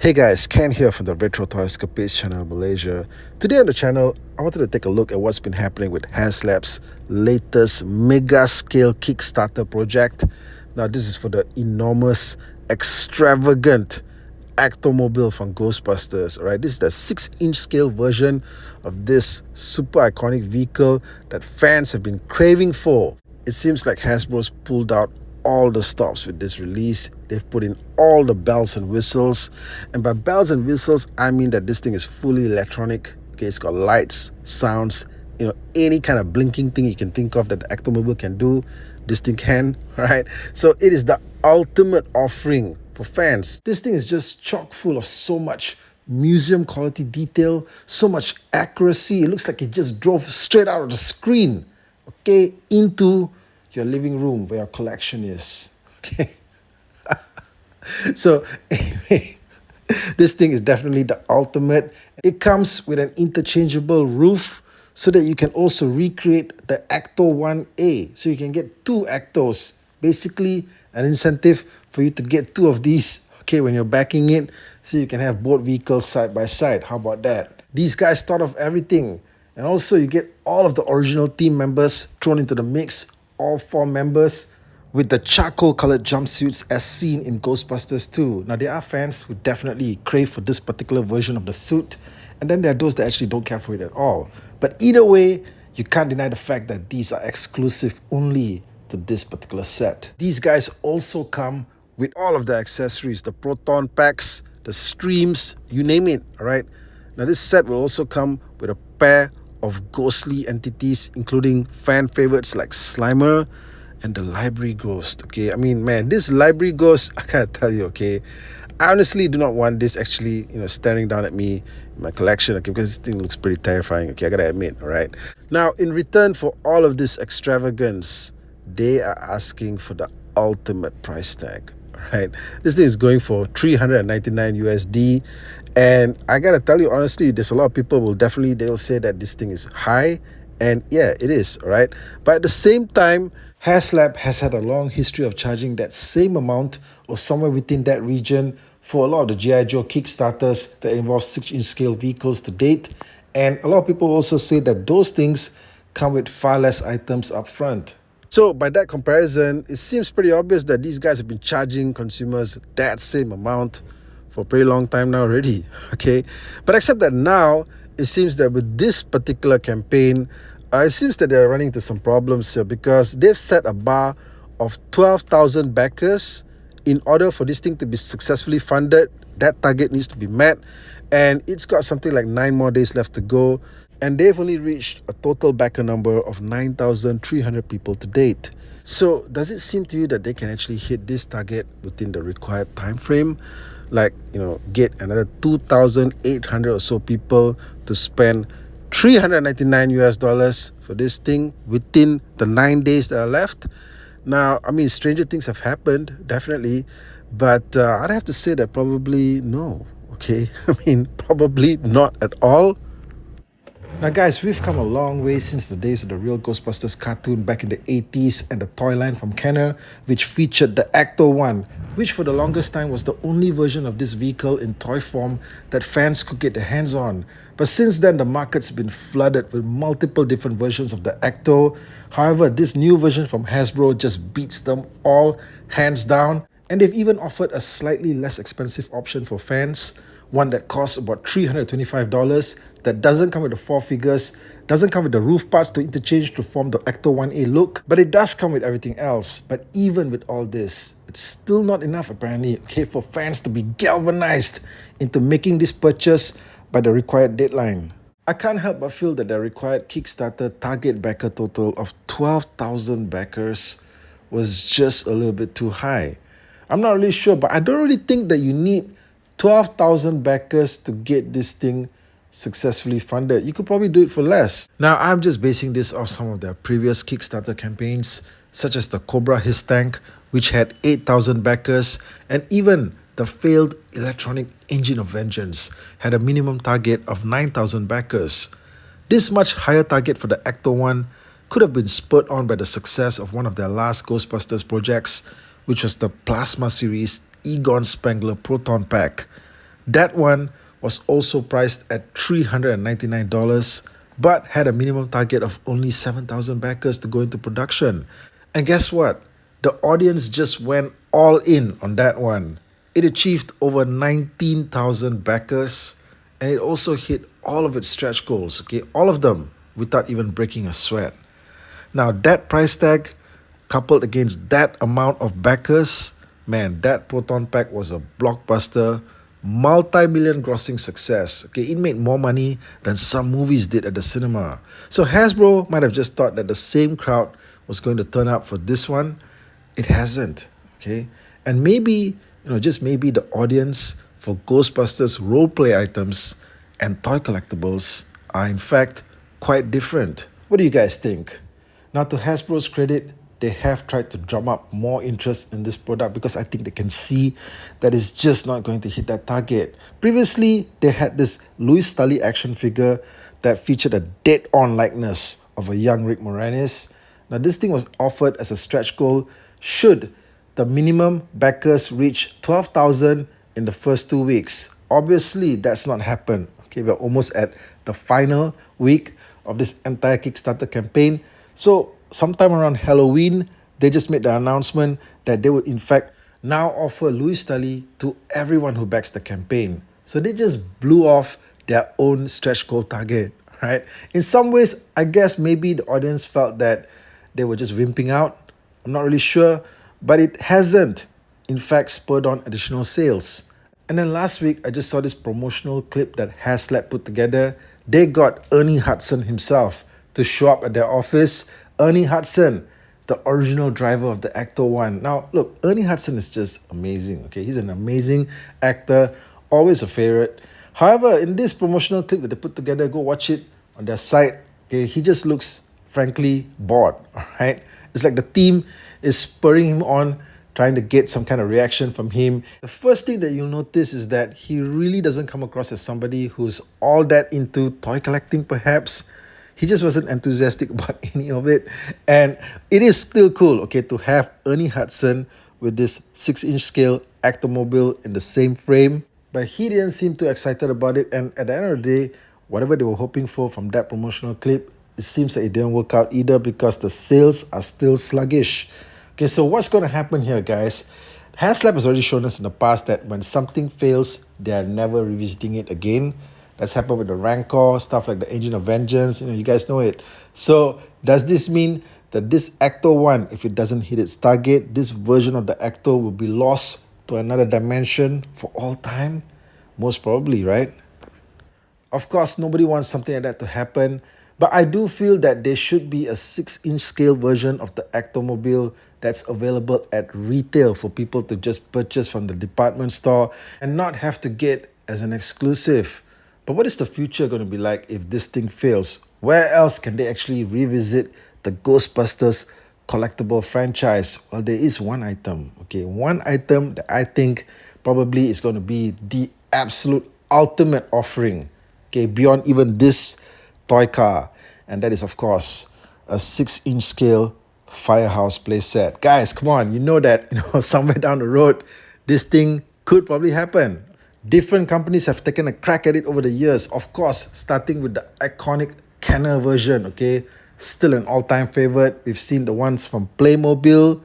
Hey guys, Ken here from the Retro Toy Escapades channel in Malaysia. Today on the channel, I wanted to take a look at what's been happening with Haslab's latest mega scale Kickstarter project. Now this is for the enormous, extravagant Actomobile from Ghostbusters. Alright, this is the 6-inch scale version of this super iconic vehicle that fans have been craving for. It seems like Hasbro's pulled out all the stops with this release. They've put in all the bells and whistles, and by bells and whistles I mean that this thing is fully electronic. Okay, it's got lights, sounds, any kind of blinking thing you can think of that the Actomobile can do, this thing can. Right, so it is the ultimate offering for fans. This thing is just chock full of so much museum quality detail, so much accuracy. It looks like it just drove straight out of the screen, okay, into your living room where your collection is. Okay. So anyway, this thing is definitely the ultimate. It comes with an interchangeable roof so that you can also recreate the ECTO-1A. So you can get two ECTOs. Basically an incentive for you to get two of these, okay, when you're backing it, so you can have both vehicles side by side. How about that? These guys thought of everything. And also you get all of the original team members thrown into the mix, all 4 members with the charcoal colored jumpsuits as seen in Ghostbusters 2. Now there are fans who definitely crave for this particular version of the suit, and then there are those that actually don't care for it at all. But either way, you can't deny the fact that these are exclusive only to this particular set. These guys also come with all of the accessories, the proton packs, the streams, you name it, all right? Now this set will also come with a pair of ghostly entities, including fan favorites like Slimer and the Library Ghost. Okay, I mean, man, this Library Ghost, I gotta tell you, okay, I honestly do not want this actually, staring down at me in my collection, okay, because this thing looks pretty terrifying, okay, I gotta admit, all right? Now, in return for all of this extravagance, they are asking for the ultimate price tag, all right? This thing is going for 399 USD, and I gotta tell you honestly, there's a lot of people they'll say that this thing is high, and yeah, it is, all right? But at the same time, Haslab has had a long history of charging that same amount or somewhere within that region for a lot of the G.I. Joe Kickstarters that involve 6-inch scale vehicles to date. And a lot of people also say that those things come with far less items up front. So by that comparison, it seems pretty obvious that these guys have been charging consumers that same amount for a pretty long time now already, okay? But except that now, it seems that with this particular campaign, it seems that they're running into some problems here because they've set a bar of 12,000 backers. In order for this thing to be successfully funded, that target needs to be met, and it's got something like 9 more days left to go, and they've only reached a total backer number of 9,300 people to date. So does it seem to you that they can actually hit this target within the required time frame? Like, get another 2,800 or so people to spend 399 US dollars for this thing within the 9 days that are left? Now, I mean, stranger things have happened, definitely, but I'd have to say that probably no, okay? I mean, probably not at all. Now guys, we've come a long way since the days of the real Ghostbusters cartoon back in the 80s and the toy line from Kenner, which featured the ECTO-1, which for the longest time was the only version of this vehicle in toy form that fans could get their hands on. But since then, the market's been flooded with multiple different versions of the ECTO. However, this new version from Hasbro just beats them all hands down, and they've even offered a slightly less expensive option for fans, one that costs about $325, that doesn't come with the 4 figures, doesn't come with the roof parts to interchange to form the ECTO-1A look, but it does come with everything else. But even with all this, it's still not enough apparently, okay, for fans to be galvanized into making this purchase by the required deadline. I can't help but feel that the required Kickstarter target backer total of 12,000 backers was just a little bit too high. I'm not really sure, but I don't really think that you need 12,000 backers to get this thing successfully funded. You could probably do it for less. Now, I'm just basing this off some of their previous Kickstarter campaigns, such as the Cobra His Tank, which had 8,000 backers, and even the failed Electronic Engine of Vengeance had a minimum target of 9,000 backers. This much higher target for the ECTO-1 could have been spurred on by the success of one of their last Ghostbusters projects, which was the Plasma Series Egon Spengler Proton Pack. That one was also priced at $399, but had a minimum target of only 7,000 backers to go into production. And guess what? The audience just went all in on that one. It achieved over 19,000 backers, and it also hit all of its stretch goals, okay? All of them without even breaking a sweat. Now, that price tag coupled against that amount of backers, man, that proton pack was a blockbuster, multi-million grossing success. Okay, it made more money than some movies did at the cinema. So Hasbro might have just thought that the same crowd was going to turn up for this one. It hasn't. Okay, and maybe, just maybe the audience for Ghostbusters roleplay items and toy collectibles are in fact quite different. What do you guys think? Now, to Hasbro's credit, they have tried to drum up more interest in this product because I think they can see that it's just not going to hit that target. Previously, they had this Louis Tully action figure that featured a dead-on likeness of a young Rick Moranis. Now, this thing was offered as a stretch goal should the minimum backers reach 12,000 in the first 2 weeks. Obviously, that's not happened. Okay, we're almost at the final week of this entire Kickstarter campaign. So sometime around Halloween, they just made the announcement that they would in fact now offer Louis Tully to everyone who backs the campaign. So they just blew off their own stretch goal target, right? In some ways, I guess maybe the audience felt that they were just wimping out. I'm not really sure, but it hasn't in fact spurred on additional sales. And then last week, I just saw this promotional clip that Haslab put together. They got Ernie Hudson himself to show up at their office. Ernie Hudson, the original driver of the ECTO-1. Now, look, Ernie Hudson is just amazing, okay? He's an amazing actor, always a favorite. However, in this promotional clip that they put together, go watch it on their site, okay? He just looks, frankly, bored, all right? It's like the team is spurring him on, trying to get some kind of reaction from him. The first thing that you'll notice is that he really doesn't come across as somebody who's all that into toy collecting, perhaps. He just wasn't enthusiastic about any of it. And it is still cool, okay, to have Ernie Hudson with this 6-inch scale Actomobile in the same frame. But he didn't seem too excited about it. And at the end of the day, whatever they were hoping for from that promotional clip, it seems that it didn't work out either because the sales are still sluggish. Okay, so what's going to happen here, guys? Haslab has already shown us in the past that when something fails, they are never revisiting it again. That's happened with the Rancor, stuff like the Engine of Vengeance. You guys know it. So does this mean that this ECTO-1, if it doesn't hit its target, this version of the ECTO will be lost to another dimension for all time? Most probably, right? Of course, nobody wants something like that to happen. But I do feel that there should be a 6-inch scale version of the Actomobile that's available at retail for people to just purchase from the department store and not have to get as an exclusive. But what is the future going to be like if this thing fails? Where else can they actually revisit the Ghostbusters collectible franchise? Well, there is one item, okay? One item that I think probably is going to be the absolute ultimate offering, okay? Beyond even this toy car. And that is, of course, a 6-inch scale Firehouse playset. Guys, come on, you know that somewhere down the road, this thing could probably happen. Different companies have taken a crack at it over the years. Of course, starting with the iconic Kenner version, okay? Still an all-time favorite. We've seen the ones from Playmobil.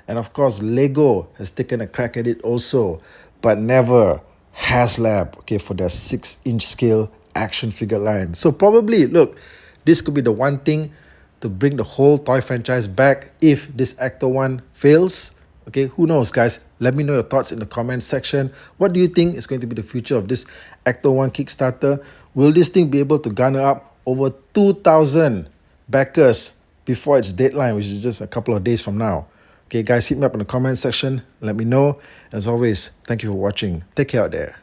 And of course, Lego has taken a crack at it also. But never Haslab, okay, for their 6-inch scale action figure line. So probably, look, this could be the one thing to bring the whole toy franchise back if this ECTO-1 fails. Okay, who knows, guys? Let me know your thoughts in the comment section. What do you think is going to be the future of this ECTO-1 Kickstarter? Will this thing be able to garner up over 2,000 backers before its deadline, which is just a couple of days from now? Okay, guys, hit me up in the comment section. Let me know. As always, thank you for watching. Take care out there.